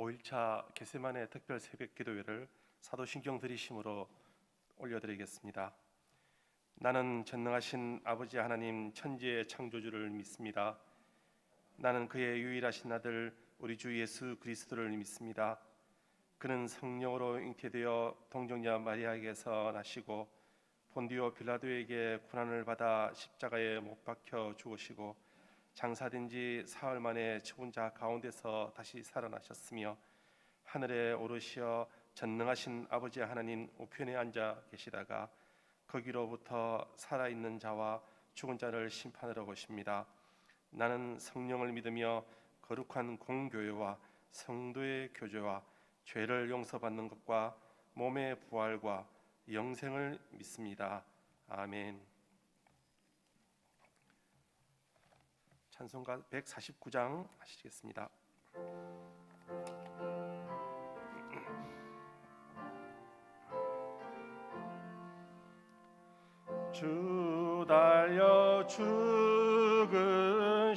5일차 겟세마네 특별 새벽 기도회를 사도신경 들이심으로 올려드리겠습니다. 나는 전능하신 아버지 하나님 천지의 창조주를 믿습니다. 나는 그의 유일하신 아들 우리 주 예수 그리스도를 믿습니다. 그는 성령으로 잉태되어 동정녀 마리아에게서 나시고 본디오 빌라도에게 고난을 받아 십자가에 못 박혀 죽으시고 장사된 지 사흘 만에 죽은 자 가운데서 다시 살아나셨으며 하늘에 오르시어 전능하신 아버지 하나님 우편에 앉아 계시다가 거기로부터 살아있는 자와 죽은 자를 심판하러 오십니다. 나는 성령을 믿으며 거룩한 공교회와 성도의 교제와 죄를 용서받는 것과 몸의 부활과 영생을 믿습니다. 아멘. 찬송가 149장 하시겠습니다. 주 달려 죽은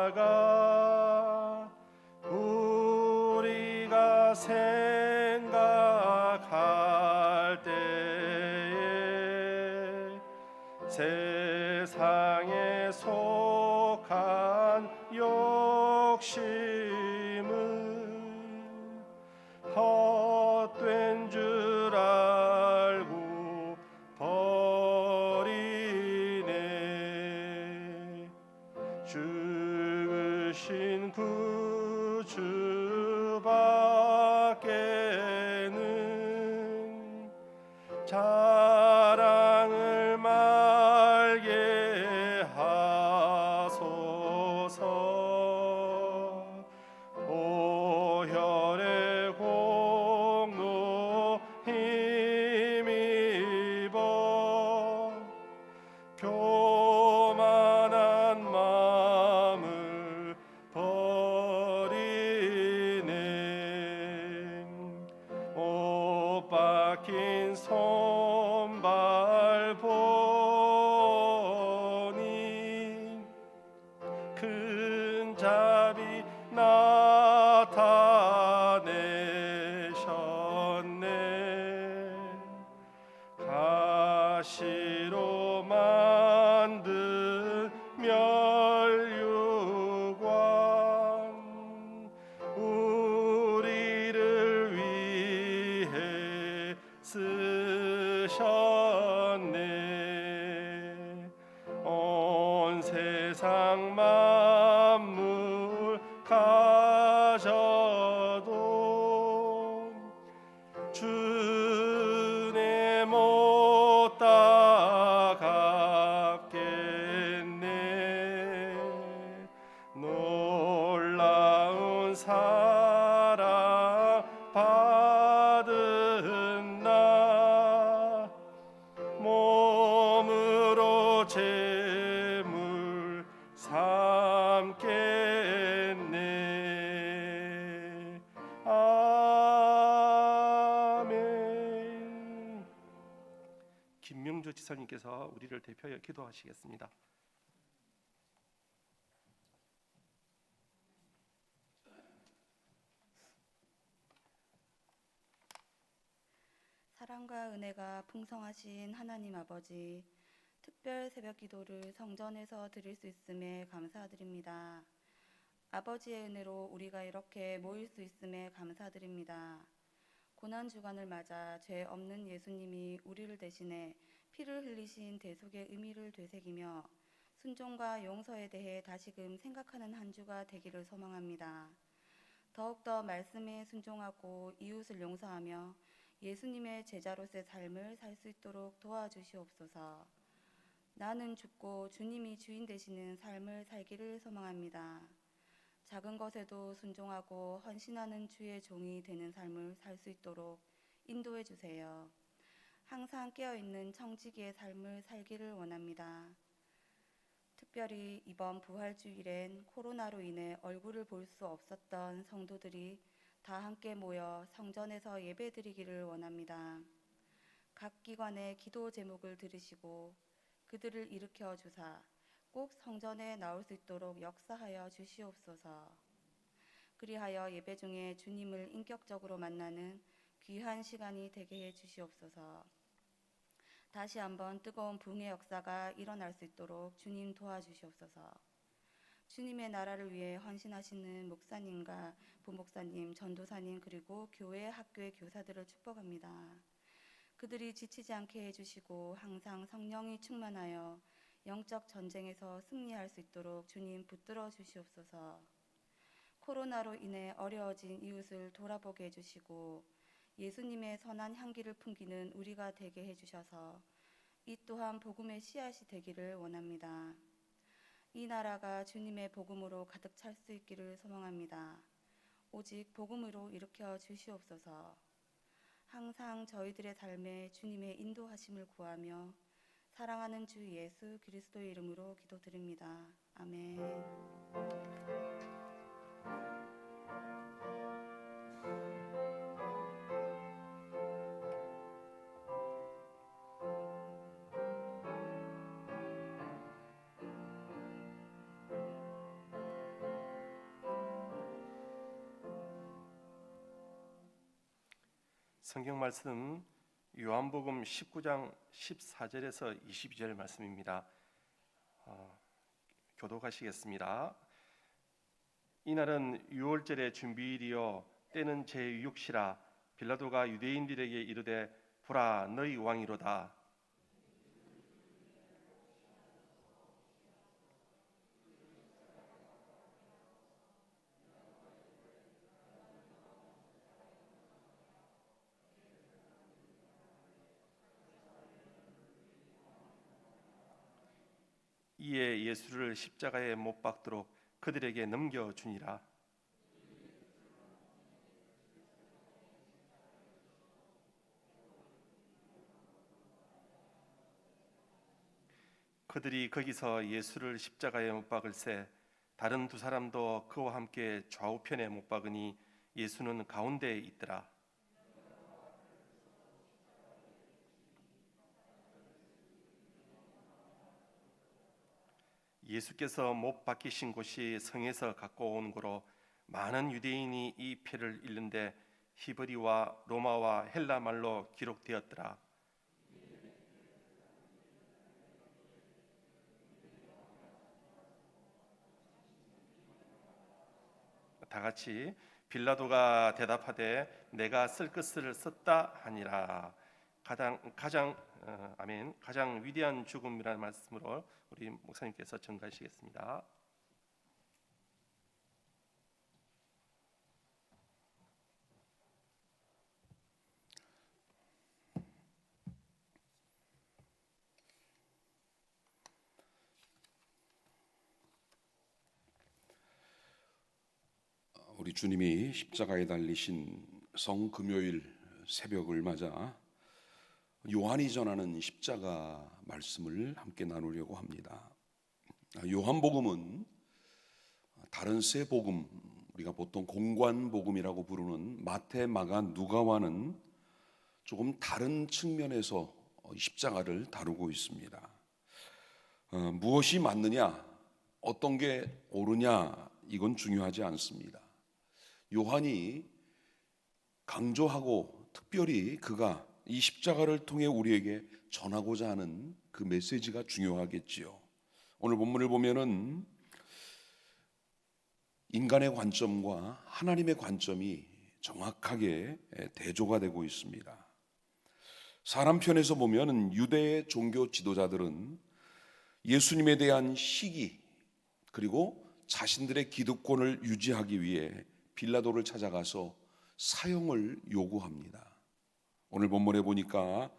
십자가 우리가 생각할 때에 세상에 속한 욕심은 헛된 줄 알고 버리네. 죽으신 구주밖에는 자랑을 말게 하소서. 보혈의 공로 힘입어 교만한 마음을 버리네. 못 박힌 손발 보니 큰 자비 나타내셨네. 가시로 만든 멸류관 우리를 위해 쓰셨네. 온 세상 만물 가져도 주내 못 따갑겠네. 놀라운 사랑 받은 나 몸으로 제물 삼겠네. 아멘. 김명주 지사님께서 우리를 대표하여 기도하시겠습니다. 사랑과 은혜가 풍성하신 하나님 아버지, 특별 새벽 기도를 성전에서 드릴 수 있음에 감사드립니다. 아버지의 은혜로 우리가 이렇게 모일 수 있음에 감사드립니다. 고난주간을 맞아 죄 없는 예수님이 우리를 대신해 피를 흘리신 대속의 의미를 되새기며 순종과 용서에 대해 다시금 생각하는 한 주가 되기를 소망합니다. 더욱더 말씀에 순종하고 이웃을 용서하며 예수님의 제자로서의 삶을 살 수 있도록 도와주시옵소서. 나는 죽고 주님이 주인 되시는 삶을 살기를 소망합니다. 작은 것에도 순종하고 헌신하는 주의 종이 되는 삶을 살 수 있도록 인도해 주세요. 항상 깨어있는 청지기의 삶을 살기를 원합니다. 특별히 이번 부활주일엔 코로나로 인해 얼굴을 볼 수 없었던 성도들이 다 함께 모여 성전에서 예배드리기를 원합니다. 각 기관의 기도 제목을 들으시고 그들을 일으켜 주사 꼭 성전에 나올 수 있도록 역사하여 주시옵소서. 그리하여 예배 중에 주님을 인격적으로 만나는 귀한 시간이 되게 해 주시옵소서. 다시 한번 뜨거운 부흥의 역사가 일어날 수 있도록 주님 도와주시옵소서. 주님의 나라를 위해 헌신하시는 목사님과 부목사님, 전도사님 그리고 교회 학교의 교사들을 축복합니다. 그들이 지치지 않게 해주시고 항상 성령이 충만하여 영적 전쟁에서 승리할 수 있도록 주님 붙들어 주시옵소서. 코로나로 인해 어려워진 이웃을 돌아보게 해주시고 예수님의 선한 향기를 풍기는 우리가 되게 해주셔서 이 또한 복음의 씨앗이 되기를 원합니다. 이 나라가 주님의 복음으로 가득 찰 수 있기를 소망합니다. 오직 복음으로 일으켜 주시옵소서. 항상 저희들의 삶에 주님의 인도하심을 구하며 사랑하는 주 예수 그리스도의 이름으로 기도드립니다. 아멘. 성경 말씀 요한복음 19장 14절에서 22절 말씀입니다. 교독하시겠습니다. 이날은 유월절의 준비일이요 때는 제6시라. 빌라도가 유대인들에게 이르되 보라 너희 왕이로다. 이에 예수를 십자가에 못 박도록 그들에게 넘겨주니라. 그들이 거기서 예수를 십자가에 못 박을새 다른 두 사람도 그와 함께 좌우편에 못 박으니 예수는 가운데에 있더라. 예수께서 못 박히신 곳이 성에서 가까운 고로 많은 유대인이 이 표를 읽는데 히브리와 로마와 헬라 말로 기록되었더라. 다 같이 빌라도가 대답하되 내가 쓸 것을 썼다 하니라. 가장 위대한 죽음이라는 말씀으로 우리 목사님께서 전가하시겠습니다. 우리 주님이 십자가에 달리신 성금요일 새벽을 맞아 요한이 전하는 십자가 말씀을 함께 나누려고 합니다. 요한복음은 다른 세 복음, 우리가 보통 공관복음이라고 부르는 마태, 마가, 누가와는 조금 다른 측면에서 십자가를 다루고 있습니다. 무엇이 맞느냐, 어떤 게 옳으냐, 이건 중요하지 않습니다. 요한이 강조하고 특별히 그가 이 십자가를 통해 우리에게 전하고자 하는 그 메시지가 중요하겠지요. 오늘 본문을 보면은 인간의 관점과 하나님의 관점이 정확하게 대조가 되고 있습니다. 사람 편에서 보면 유대의 종교 지도자들은 예수님에 대한 시기 그리고 자신들의 기득권을 유지하기 위해 빌라도를 찾아가서 사형을 요구합니다. 오늘 본문에 보니까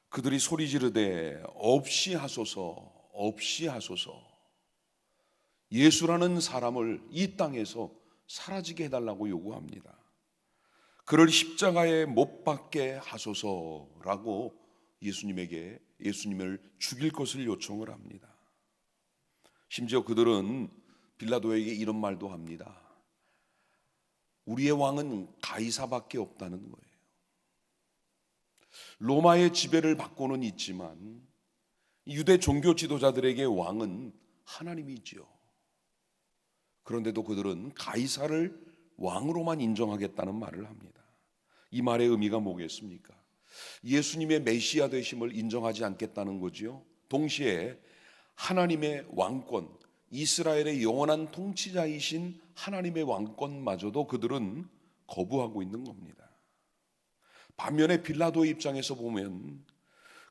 그들이 소리 지르되 없이 하소서, 없이 하소서. 예수라는 사람을 이 땅에서 사라지게 해달라고 요구합니다. 그를 십자가에 못 박게 하소서라고 예수님을 죽일 것을 요청을 합니다. 심지어 그들은 빌라도에게 이런 말도 합니다. 우리의 왕은 가이사밖에 없다는 거예요. 로마의 지배를 받고는 있지만 유대 종교 지도자들에게 왕은 하나님이지요. 그런데도 그들은 가이사를 왕으로만 인정하겠다는 말을 합니다. 이 말의 의미가 뭐겠습니까? 예수님의 메시아 되심을 인정하지 않겠다는 거지요. 동시에 하나님의 왕권, 이스라엘의 영원한 통치자이신 하나님의 왕권마저도 그들은 거부하고 있는 겁니다. 반면에 빌라도의 입장에서 보면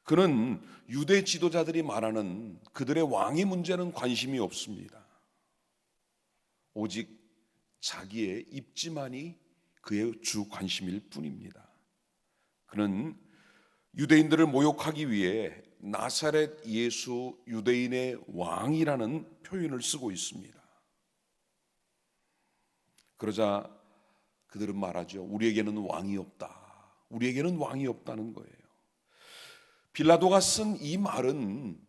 그는 유대 지도자들이 말하는 그들의 왕의 문제는 관심이 없습니다. 오직 자기의 입지만이 그의 주 관심일 뿐입니다. 그는 유대인들을 모욕하기 위해 나사렛 예수 유대인의 왕이라는 표현을 쓰고 있습니다. 그러자 그들은 말하죠. 우리에게는 왕이 없다. 우리에게는 왕이 없다는 거예요. 빌라도가 쓴 이 말은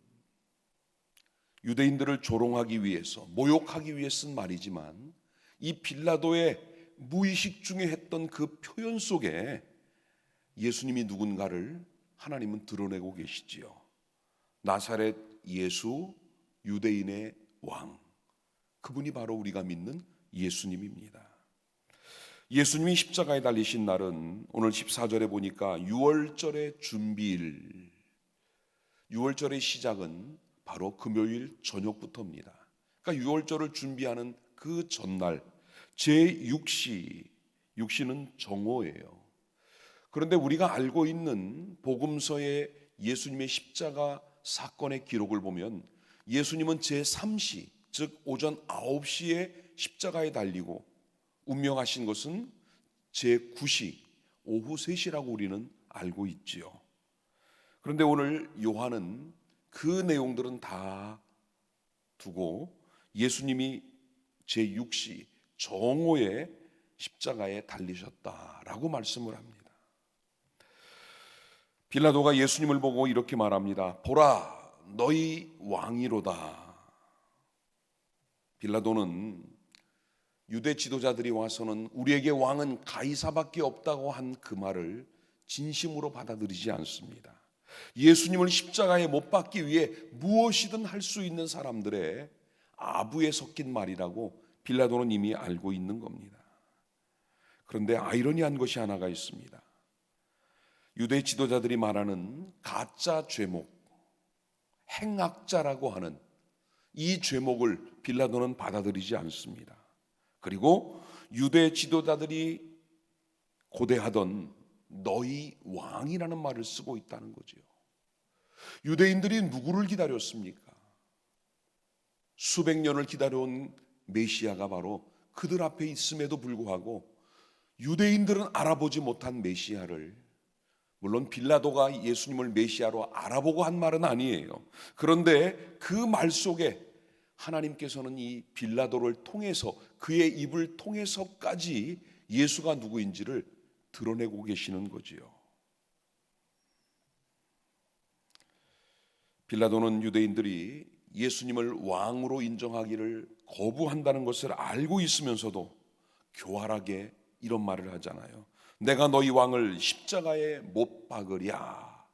유대인들을 조롱하기 위해서, 모욕하기 위해 쓴 말이지만 이 빌라도의 무의식 중에 했던 그 표현 속에 예수님이 누군가를 하나님은 드러내고 계시지요. 나사렛 예수 유대인의 왕, 그분이 바로 우리가 믿는 예수님입니다. 예수님이 십자가에 달리신 날은 오늘 14절에 보니까 유월절의 준비일, 유월절의 시작은 바로 금요일 저녁부터입니다. 그러니까 유월절을 준비하는 그 전날 제6시, 6시는 정오예요. 그런데 우리가 알고 있는 복음서의 예수님의 십자가 사건의 기록을 보면 예수님은 제3시, 즉 오전 9시에 십자가에 달리고 운명하신 것은 제9시, 오후 3시라고 우리는 알고 있지요. 그런데 오늘 요한은 그 내용들은 다 두고 예수님이 제6시, 정오에 십자가에 달리셨다라고 말씀을 합니다. 빌라도가 예수님을 보고 이렇게 말합니다. 보라, 너희 왕이로다. 빌라도는 유대 지도자들이 와서는 우리에게 왕은 가이사밖에 없다고 한 그 말을 진심으로 받아들이지 않습니다. 예수님을 십자가에 못 박기 위해 무엇이든 할 수 있는 사람들의 아부에 섞인 말이라고 빌라도는 이미 알고 있는 겁니다. 그런데 아이러니한 것이 하나가 있습니다. 유대 지도자들이 말하는 가짜 죄목, 행악자라고 하는 이 죄목을 빌라도는 받아들이지 않습니다. 그리고 유대 지도자들이 고대하던 너희 왕이라는 말을 쓰고 있다는 거죠. 유대인들이 누구를 기다렸습니까? 수백 년을 기다려온 메시아가 바로 그들 앞에 있음에도 불구하고 유대인들은 알아보지 못한 메시아를, 물론 빌라도가 예수님을 메시아로 알아보고 한 말은 아니에요. 그런데 그 말 속에 하나님께서는 이 빌라도를 통해서, 그의 입을 통해서까지 예수가 누구인지를 드러내고 계시는 거지요. 빌라도는 유대인들이 예수님을 왕으로 인정하기를 거부한다는 것을 알고 있으면서도 교활하게 이런 말을 하잖아요. 내가 너희 왕을 십자가에 못 박으랴.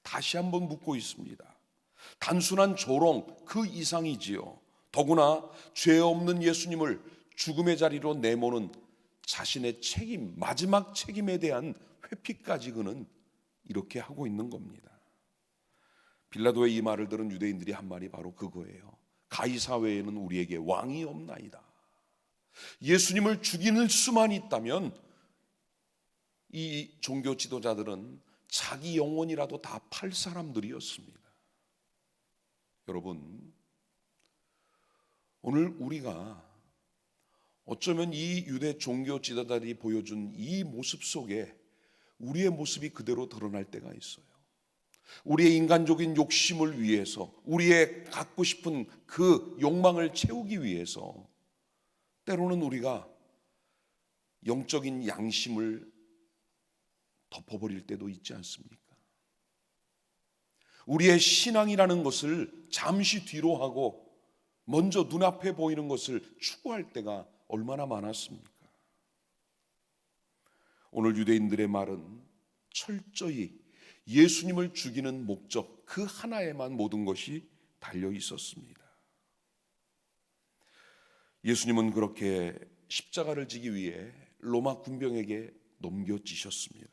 다시 한번 묻고 있습니다. 단순한 조롱 그 이상이지요. 더구나 죄 없는 예수님을 죽음의 자리로 내모는 자신의 책임, 마지막 책임에 대한 회피까지 그는 이렇게 하고 있는 겁니다. 빌라도의 이 말을 들은 유대인들이 한 말이 바로 그거예요. 가이사 외에는 우리에게 왕이 없나이다. 예수님을 죽이는 수만 있다면 이 종교 지도자들은 자기 영혼이라도 다 팔 사람들이었습니다. 여러분, 오늘 우리가 어쩌면 이 유대 종교 지도자들이 보여준 이 모습 속에 우리의 모습이 그대로 드러날 때가 있어요. 우리의 인간적인 욕심을 위해서, 우리의 갖고 싶은 그 욕망을 채우기 위해서 때로는 우리가 영적인 양심을 덮어버릴 때도 있지 않습니까? 우리의 신앙이라는 것을 잠시 뒤로 하고 먼저 눈앞에 보이는 것을 추구할 때가 얼마나 많았습니까? 오늘 유대인들의 말은 철저히 예수님을 죽이는 목적 그 하나에만 모든 것이 달려 있었습니다. 예수님은 그렇게 십자가를 지기 위해 로마 군병에게 넘겨지셨습니다.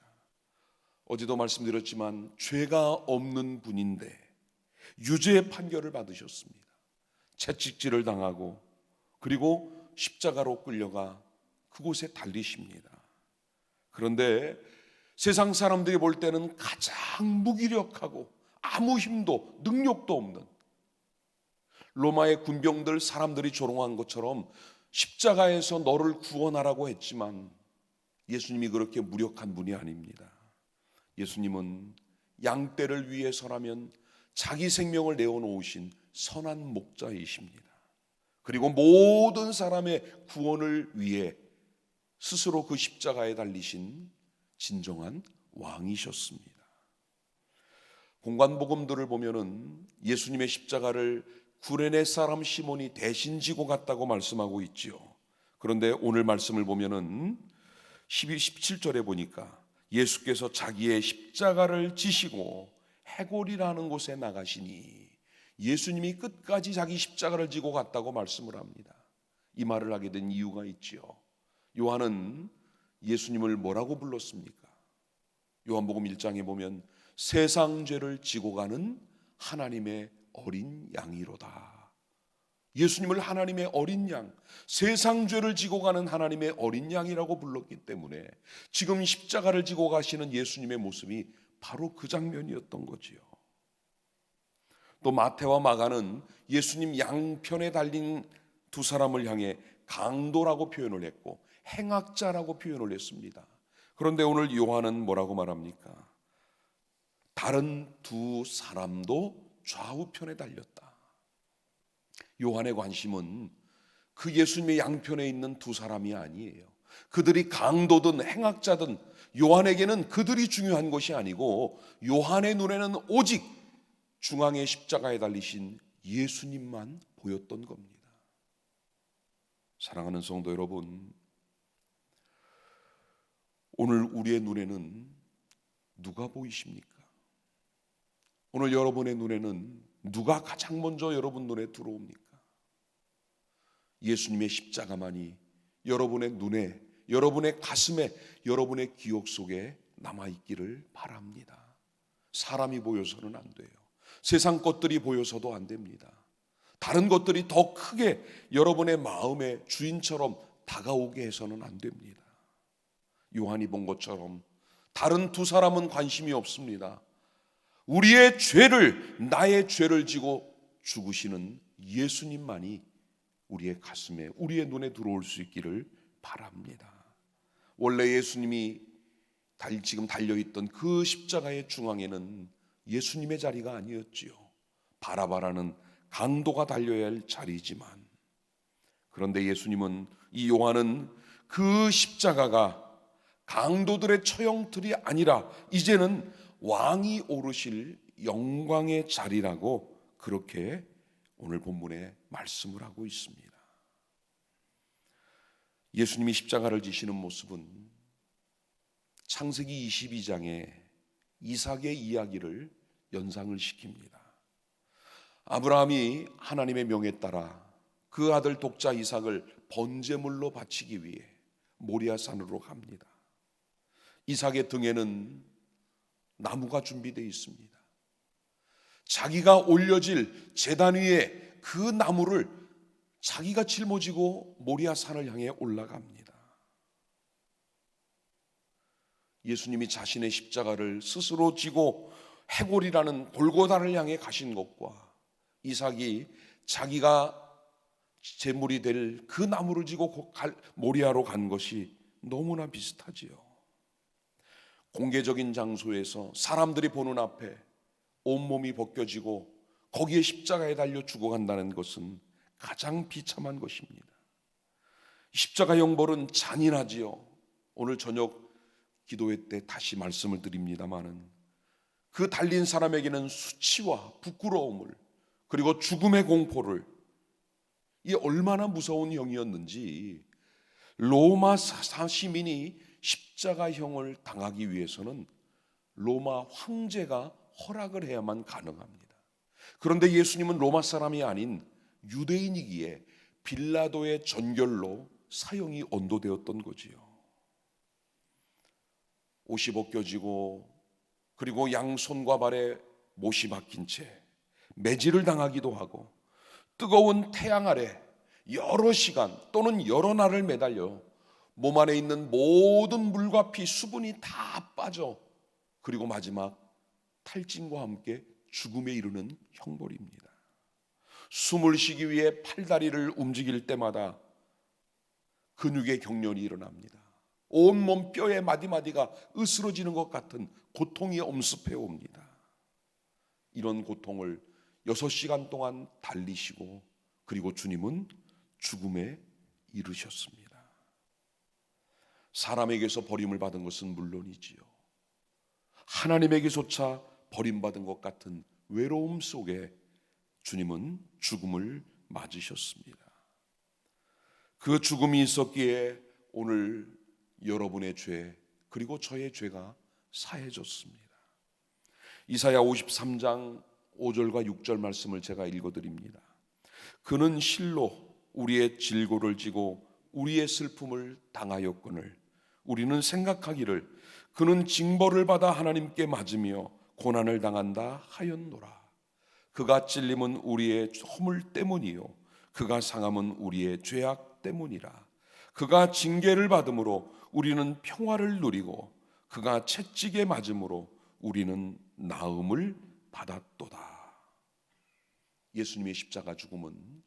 어제도 말씀드렸지만 죄가 없는 분인데 유죄의 판결을 받으셨습니다. 채찍질을 당하고 그리고 십자가로 끌려가 그곳에 달리십니다. 그런데 세상 사람들이 볼 때는 가장 무기력하고 아무 힘도 능력도 없는 로마의 군병들 사람들이 조롱한 것처럼 십자가에서 너를 구원하라고 했지만 예수님이 그렇게 무력한 분이 아닙니다. 예수님은 양떼를 위해서라면 자기 생명을 내어놓으신 선한 목자이십니다. 그리고 모든 사람의 구원을 위해 스스로 그 십자가에 달리신 진정한 왕이셨습니다. 공관복음들을 보면은 예수님의 십자가를 구레네 사람 시몬이 대신 지고 갔다고 말씀하고 있지요. 그런데 오늘 말씀을 보면은 17절에 보니까 예수께서 자기의 십자가를 지시고 해골이라는 곳에 나가시니 예수님이 끝까지 자기 십자가를 지고 갔다고 말씀을 합니다. 이 말을 하게 된 이유가 있지요. 요한은 예수님을 뭐라고 불렀습니까? 요한복음 1장에 보면 세상 죄를 지고 가는 하나님의 어린 양이로다. 예수님을 하나님의 어린 양, 세상 죄를 지고 가는 하나님의 어린 양이라고 불렀기 때문에 지금 십자가를 지고 가시는 예수님의 모습이 바로 그 장면이었던 거지요. 또 마태와 마가는 예수님 양편에 달린 두 사람을 향해 강도라고 표현을 했고 행악자라고 표현을 했습니다. 그런데 오늘 요한은 뭐라고 말합니까? 다른 두 사람도 좌우편에 달렸다. 요한의 관심은 그 예수님의 양편에 있는 두 사람이 아니에요. 그들이 강도든 행악자든 요한에게는 그들이 중요한 것이 아니고 요한의 눈에는 오직 중앙의 십자가에 달리신 예수님만 보였던 겁니다. 사랑하는 성도 여러분, 오늘 우리의 눈에는 누가 보이십니까? 오늘 여러분의 눈에는 누가 가장 먼저 여러분 눈에 들어옵니까? 예수님의 십자가만이 여러분의 눈에, 여러분의 가슴에, 여러분의 기억 속에 남아있기를 바랍니다. 사람이 보여서는 안 돼요. 세상 것들이 보여서도 안 됩니다. 다른 것들이 더 크게 여러분의 마음의 주인처럼 다가오게 해서는 안 됩니다. 요한이 본 것처럼 다른 두 사람은 관심이 없습니다. 우리의 죄를, 나의 죄를 지고 죽으시는 예수님만이 우리의 가슴에, 우리의 눈에 들어올 수 있기를 바랍니다. 원래 예수님이 지금 달려있던 그 십자가의 중앙에는 예수님의 자리가 아니었지요. 바라바라는 강도가 달려야 할 자리지만, 그런데 예수님은, 이 요한은 그 십자가가 강도들의 처형틀이 아니라 이제는 왕이 오르실 영광의 자리라고 그렇게 오늘 본문에 말씀을 하고 있습니다. 예수님이 십자가를 지시는 모습은 창세기 22장에 이삭의 이야기를 연상을 시킵니다. 아브라함이 하나님의 명에 따라 그 아들 독자 이삭을 번제물로 바치기 위해 모리아산으로 갑니다. 이삭의 등에는 나무가 준비되어 있습니다. 자기가 올려질 제단 위에 그 나무를 자기가 짊어지고 모리아산을 향해 올라갑니다. 예수님이 자신의 십자가를 스스로 지고 해골이라는 골고다를 향해 가신 것과 이삭이 자기가 제물이 될 그 나무를 지고 모리아로 간 것이 너무나 비슷하지요. 공개적인 장소에서 사람들이 보는 앞에 온몸이 벗겨지고 거기에 십자가에 달려 죽어간다는 것은 가장 비참한 것입니다. 십자가 형벌은 잔인하지요. 오늘 저녁 기도회 때 다시 말씀을 드립니다마는 그 달린 사람에게는 수치와 부끄러움을, 그리고 죽음의 공포를, 이 얼마나 무서운 형이었는지 로마 시민이 십자가형을 당하기 위해서는 로마 황제가 허락을 해야만 가능합니다. 그런데 예수님은 로마 사람이 아닌 유대인이기에 빌라도의 전결로 사형이 언도되었던 거지요. 옷이 벗겨지고 그리고 양손과 발에 못이 박힌 채 매질을 당하기도 하고 뜨거운 태양 아래 여러 시간 또는 여러 날을 매달려 몸 안에 있는 모든 물과 피, 수분이 다 빠져 그리고 마지막 탈진과 함께 죽음에 이르는 형벌입니다. 숨을 쉬기 위해 팔다리를 움직일 때마다 근육의 경련이 일어납니다. 온몸 뼈의 마디마디가 으스러지는 것 같은 고통이 엄습해 옵니다. 이런 고통을 6시간 동안 달리시고 그리고 주님은 죽음에 이르셨습니다. 사람에게서 버림을 받은 것은 물론이지요, 하나님에게조차 버림받은 것 같은 외로움 속에 주님은 죽음을 맞으셨습니다. 그 죽음이 있었기에 오늘 여러분의 죄 그리고 저의 죄가 사해졌습니다. 이사야 53장 5절과 6절 말씀을 제가 읽어드립니다. 그는 실로 우리의 질고를 지고 우리의 슬픔을 당하였거늘 우리는 생각하기를 그는 징벌을 받아 하나님께 맞으며 고난을 당한다 하였노라. 그가 찔림은 우리의 허물 때문이요 그가 상함은 우리의 죄악 때문이라. 그가 징계를 받음으로 우리는 평화를 누리고 그가 채찍에 맞음으로 우리는 나음을 받았도다. 예수님의 십자가 죽음은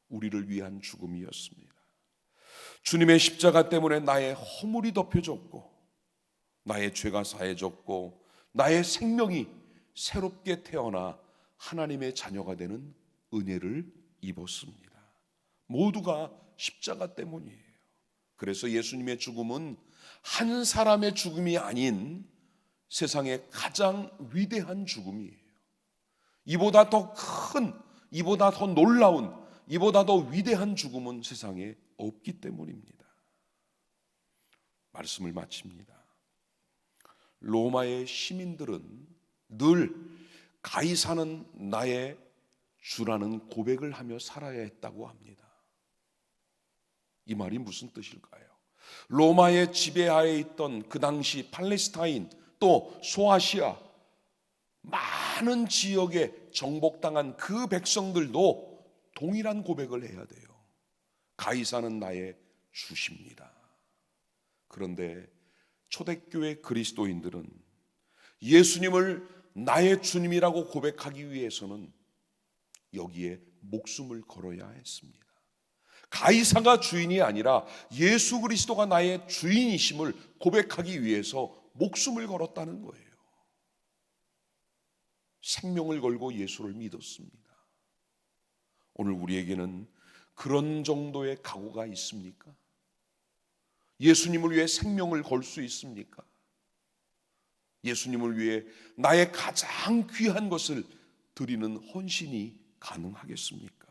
우리를 위한 죽음이었습니다. 주님의 십자가 때문에 나의 허물이 덮여졌고 나의 죄가 사해졌고 나의 생명이 새롭게 태어나 하나님의 자녀가 되는 은혜를 입었습니다. 모두가 십자가 때문이에요. 그래서 예수님의 죽음은 한 사람의 죽음이 아닌 세상의 가장 위대한 죽음이에요. 이보다 더 큰, 이보다 더 놀라운, 이보다 더 위대한 죽음은 세상에 없기 때문입니다. 말씀을 마칩니다. 로마의 시민들은 늘 가이사는 나의 주라는 고백을 하며 살아야 했다고 합니다. 이 말이 무슨 뜻일까요? 로마의 지배하에 있던 그 당시 팔레스타인 또 소아시아 많은 지역에 정복당한 그 백성들도 동일한 고백을 해야 돼요. 가이사는 나의 주십니다. 그런데 초대교회 그리스도인들은 예수님을 나의 주님이라고 고백하기 위해서는 여기에 목숨을 걸어야 했습니다. 가이사가 주인이 아니라 예수 그리스도가 나의 주인이심을 고백하기 위해서 목숨을 걸었다는 거예요. 생명을 걸고 예수를 믿었습니다. 오늘 우리에게는 그런 정도의 각오가 있습니까? 예수님을 위해 생명을 걸 수 있습니까? 예수님을 위해 나의 가장 귀한 것을 드리는 헌신이 가능하겠습니까?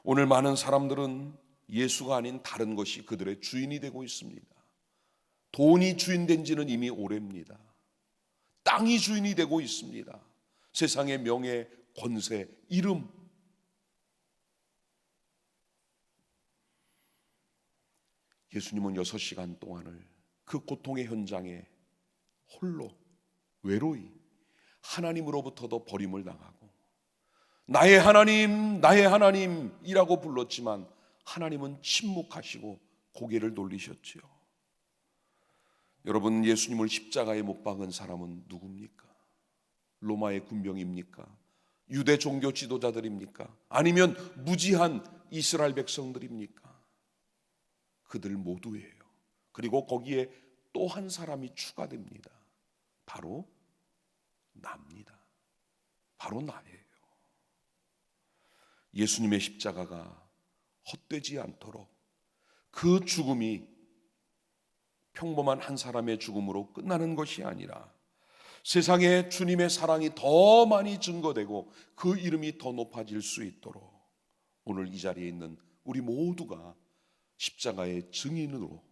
오늘 많은 사람들은 예수가 아닌 다른 것이 그들의 주인이 되고 있습니다. 돈이 주인된 지는 이미 오래입니다. 땅이 주인이 되고 있습니다. 세상의 명예, 권세, 이름. 예수님은 6시간 동안을 그 고통의 현장에 홀로 외로이 하나님으로부터도 버림을 당하고 나의 하나님, 나의 하나님이라고 불렀지만 하나님은 침묵하시고 고개를 돌리셨지요. 여러분, 예수님을 십자가에 못 박은 사람은 누굽니까? 로마의 군병입니까? 유대 종교 지도자들입니까? 아니면 무지한 이스라엘 백성들입니까? 그들 모두예요. 그리고 거기에 또 한 사람이 추가됩니다. 바로 나입니다. 바로 나예요. 예수님의 십자가가 헛되지 않도록 그 죽음이 평범한 한 사람의 죽음으로 끝나는 것이 아니라 세상에 주님의 사랑이 더 많이 증거되고 그 이름이 더 높아질 수 있도록 오늘 이 자리에 있는 우리 모두가 십자가의 증인으로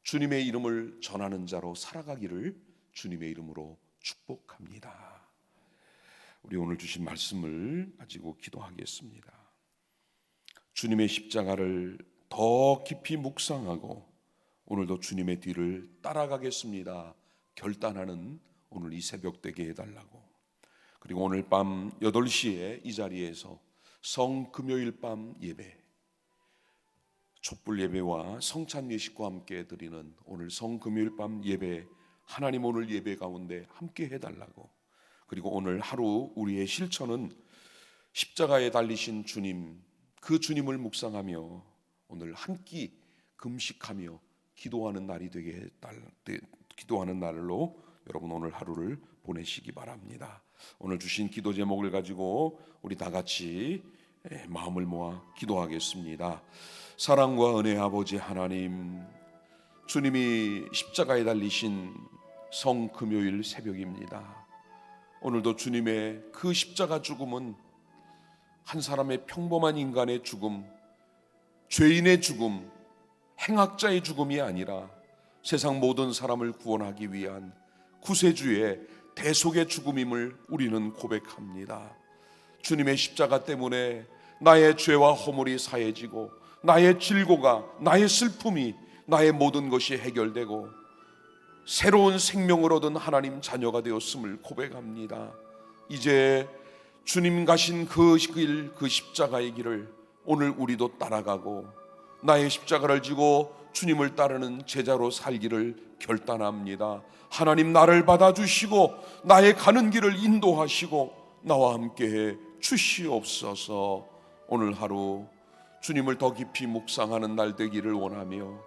주님의 이름을 전하는 자로 살아가기를 주님의 이름으로 축복합니다. 우리 오늘 주신 말씀을 가지고 기도하겠습니다. 주님의 십자가를 더 깊이 묵상하고 오늘도 주님의 뒤를 따라가겠습니다 결단하는 오늘 이 새벽 되게 해달라고. 그리고 오늘 밤 8시에 이 자리에서 성금요일 밤 예배, 촛불 예배와 성찬 예식과 함께 드리는 오늘 성금요일 밤 예배, 하나님 오늘 예배 가운데 함께 해달라고. 그리고 오늘 하루 우리의 실천은 십자가에 달리신 주님, 그 주님을 묵상하며 오늘 한 끼 금식하며 기도하는 날이 되게 기도하는 날로 여러분 오늘 하루를 보내시기 바랍니다. 오늘 주신 기도 제목을 가지고 우리 다 같이 마음을 모아 기도하겠습니다. 사랑과 은혜 아버지 하나님, 주님이 십자가에 달리신 성금요일 새벽입니다. 오늘도 주님의 그 십자가 죽음은 한 사람의 평범한 인간의 죽음, 죄인의 죽음, 행악자의 죽음이 아니라 세상 모든 사람을 구원하기 위한 구세주의 대속의 죽음임을 우리는 고백합니다. 주님의 십자가 때문에 나의 죄와 허물이 사해지고 나의 질고가, 나의 슬픔이, 나의 모든 것이 해결되고 새로운 생명을 얻은 하나님 자녀가 되었음을 고백합니다. 이제 주님 가신 그 길, 그 십자가의 길을 오늘 우리도 따라가고 나의 십자가를 지고 주님을 따르는 제자로 살기를 결단합니다. 하나님 나를 받아주시고 나의 가는 길을 인도하시고 나와 함께해 주시옵소서. 오늘 하루 주님을 더 깊이 묵상하는 날 되기를 원하며